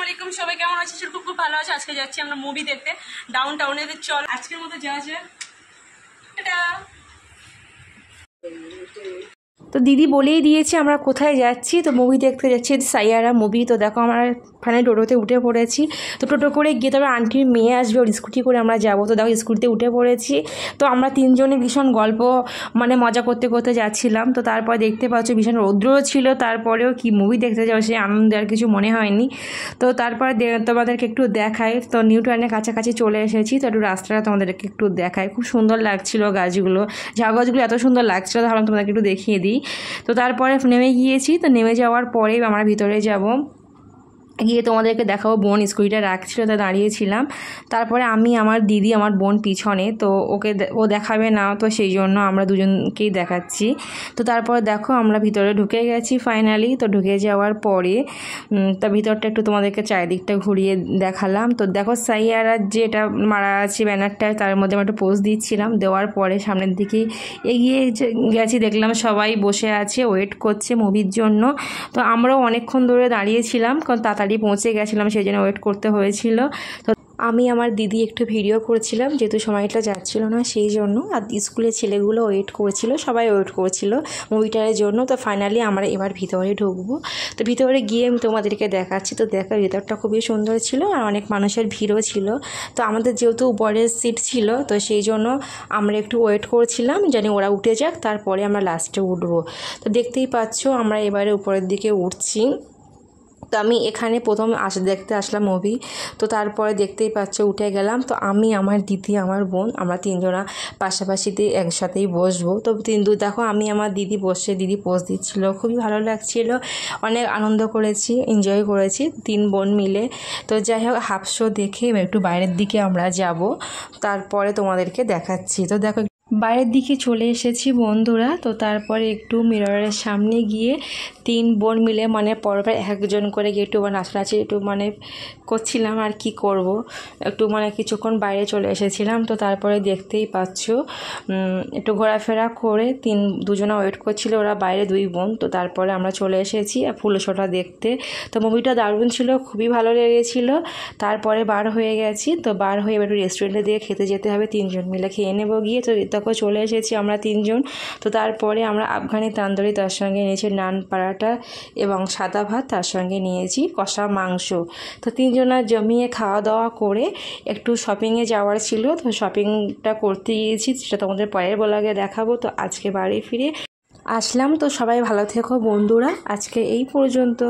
আলাইকুম, সবাই কেমন আছে? খুব খুব ভালো আছে। আজকে যাচ্ছি আমরা মুভি দেখতে ডাউন টাউনে। চল আজকের মতো যাওয়া যায়। টাটা। তো দিদি বলেই দিয়েছে আমরা কোথায় যাচ্ছি। তো মুভি দেখতে যাচ্ছি সাইয়ারা মুভি। তো দেখো আমরা ফাইনালি টোটোতে উঠে পড়েছি। তো টোটো করে গিয়ে তবে আন্টির মেয়ে আসবে, ওর স্কুটি করে আমরা যাবো। তো দেখো স্কুটিতে উঠে পড়েছি। তো আমরা তিনজনে ভীষণ গল্প মজা করতে করতে যাচ্ছিলাম। তো তারপর দেখতে পাচ্ছ ভীষণ রৌদ্রও ছিল, তারপরেও কি মুভি দেখতে যাবো সেই আনন্দ আর কিছু মনে হয়নি। তো তারপর তোমাদেরকে একটু দেখাই। তো নিউটাউনের কাছাকাছি চলে এসেছি। তো একটু রাস্তাটা তোমাদেরকে একটু দেখাই। খুব সুন্দর লাগছিল গাছগুলো, ঝাউ গাছগুলো এত সুন্দর লাগছিলো, ভাবলাম তোমাদেরকে একটু দেখিয়ে দিই। তো তারপরে নেমে গিয়েছি। তো নেমে যাওয়ার পরেই আমরা ভিতরে যাব, গিয়ে তোমাদেরকে দেখাবো। বোন স্কুটিটা রাখছিল, তা দাঁড়িয়েছিলাম। তারপরে আমি, আমার দিদি, আমার বোন পিছনে। তো ও দেখাবে না, তো সেই জন্য আমরা দুজনকেই দেখাচ্ছি। তো তারপরে দেখো আমরা ভিতরে ঢুকে গেছি ফাইনালি। তো ঢুকে যাওয়ার পরে তা ভিতরটা একটু তোমাদেরকে চারিদিকটা ঘুরিয়ে দেখালাম। তো দেখো সাইয়ারা যেটা মারা আছে ব্যানারটা, তার মধ্যে আমরা একটু পোজ দিচ্ছিলাম। দেওয়ার পরে সামনের দিকে এগিয়ে গেছি, দেখলাম সবাই বসে আছে, ওয়েট করছে মুভির জন্য। তো আমরাও অনেকক্ষণ ধরে দাঁড়িয়েছিলাম, কারণ তাড়াতাড়ি পৌঁছে গেছিলাম, সেই জন্য ওয়েট করতে হয়েছিল। তো আমি, আমার দিদি একটু ভিডিও করছিলাম, যেহেতু সময়টা যাচ্ছিল না সেই জন্য। আর স্কুলের ছেলেগুলো ওয়েট করছিল, সবাই ওয়েট করছিল মুভিটার জন্য। তো ফাইনালি আমরা এবার ভিতরে ঢুকবো। তো ভিতরে গিয়ে আমি তোমাদেরকে দেখাচ্ছি। তো দেখা ভিতরটা খুবই সুন্দর ছিল, আর অনেক মানুষের ভিড়ও ছিল। তো আমাদের যেহেতু উপরের সিট ছিল, তো সেই জন্য আমরা একটু ওয়েট করছিলাম, জানি ওরা উঠে যাক, তারপরে আমরা লাস্টে উঠবো। তো দেখতেই পাচ্ছ আমরা এবারে উপরের দিকে উঠছি। তো আমি এখানে প্রথম দেখতে আসলাম মুভি। তো তারপরে দেখতেই পাচ্ছ উঠে গেলাম। তো আমি, আমার দিদি, আমার বোন, আমরা তিনজনা পাশাপাশিতে একসাথেই বসবো। তো দেখো আমি, আমার দিদি বসে, দিদি পোজ দিচ্ছিল, খুবই ভালো লাগছিল, অনেক আনন্দ করেছি, এনজয় করেছি তিন বোন মিলে। তো যাই হোক, হাফ শো দেখে একটু বাইরের দিকে আমরা যাব, তারপরে তোমাদেরকে দেখাচ্ছি। তো দেখো বাইরের দিকে চলে এসেছি বন্ধুরা। তো তারপরে একটু মিররের সামনে গিয়ে তিন বোন মিলে পরপর একজন করে গিয়ে একটু নাচানাচি একটু করছিলাম। আর কি করব, একটু কিছুক্ষণ বাইরে চলে এসেছিলাম। তো তারপরে দেখতেই পাচ্ছ একটু ঘোরাফেরা করে দুজনা ওয়েট করছিল, ওরা বাইরে দুই বোন। তো তারপরে আমরা চলে এসেছি ফুল শোটা দেখতে। তো মুভিটা দারুণ ছিল, খুবই ভালো লেগেছিল। তারপরে বার হয়ে গেছি। তো বার হয়ে একটু রেস্টুরেন্টে দিয়ে খেতে যেতে হবে, তিনজন মিলে খেয়ে নেবো গিয়ে। তো তখন চলে এসেছি আমরা তিনজন। তো তারপরে আমরা আফগানি তান্দুরি, তার সঙ্গে নিয়েছি নান পারাটা এবং সাদা ভাত, তার সঙ্গে নিয়েছি কষা মাংস। তো তিনজনা জমিয়ে খাওয়া দাওয়া করে একটু শপিংয়ে যাওয়ার ছিল। তো শপিংটা করতে গিয়েছি, সেটা তোমাদের পরের ব্লগে দেখাবো। তো আজকে বাড়ি ফিরে আসলাম। তো সবাই ভালো থেকো বন্ধুরা, আজকে এই পর্যন্ত।